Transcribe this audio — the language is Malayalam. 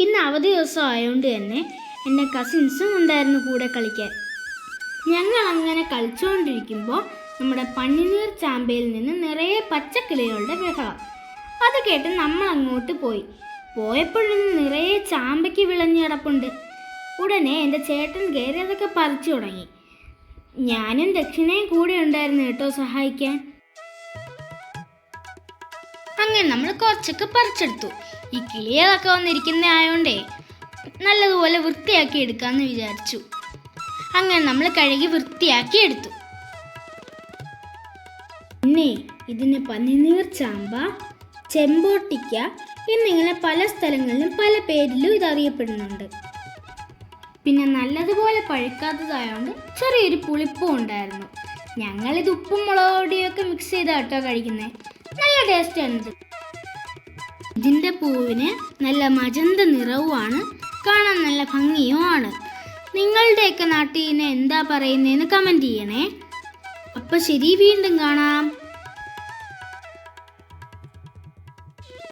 ഇന്ന് അവധി ദിവസം ആയതുകൊണ്ട് തന്നെ എൻ്റെ കസിൻസും ഉണ്ടായിരുന്നു കൂടെ കളിക്കാൻ. ഞങ്ങൾ അങ്ങനെ കളിച്ചുകൊണ്ടിരിക്കുമ്പോൾ നമ്മുടെ പന്നിനീർ ചാമ്പയിൽ നിന്ന് നിറയെ പച്ചക്കിളികളുടെ ബഹളം. അത് കേട്ട് നമ്മൾ അങ്ങോട്ട് പോയപ്പോഴൊന്നും നിറയെ ചാമ്പയ്ക്ക് വിളഞ്ഞു കിടപ്പുണ്ട്. ഉടനെ എൻ്റെ ചേട്ടൻ കയറി അതൊക്കെ പറിച്ചു തുടങ്ങി. ഞാനും ദക്ഷിണയും കൂടെ ഉണ്ടായിരുന്നു കേട്ടോ സഹായിക്കാൻ. അങ്ങനെ നമ്മൾ കുറച്ചൊക്കെ പറിച്ചെടുത്തു. ഈ കിളികളൊക്കെ വന്നിരിക്കുന്ന ആയതുകൊണ്ടേ നല്ലതുപോലെ വൃത്തിയാക്കി എടുക്കാമെന്ന് വിചാരിച്ചു. അങ്ങനെ നമ്മൾ കഴുകി വൃത്തിയാക്കി എടുത്തു. പിന്നെ ഇതിന് പന്നിനീർ ചാമ്പ, ചെമ്പോട്ടിക്ക എന്നിങ്ങനെ പല സ്ഥലങ്ങളിലും പല പേരിലും ഇതറിയപ്പെടുന്നുണ്ട്. പിന്നെ നല്ലതുപോലെ പഴുക്കാത്തതായതുകൊണ്ട് ചെറിയൊരു പുളിപ്പും ഉണ്ടായിരുന്നു. ഞങ്ങളിത് ഉപ്പും മുളക് പൊടിയൊക്കെ മിക്സ് ചെയ്താട്ടോ കഴിക്കുന്നത്. നല്ല ടേസ്റ്റാണിത്. ഇതിൻ്റെ പൂവിന് നല്ല മജന്ത നിറവുമാണ്, കാണാൻ നല്ല ഭംഗിയുമാണ്. നിങ്ങളുടെയൊക്കെ നാട്ടിൽ ഇതിനെ എന്താ പറയുന്നതെന്ന് കമൻറ്റ് ചെയ്യണേ. അപ്പോൾ ശരി, വീണ്ടും കാണാം.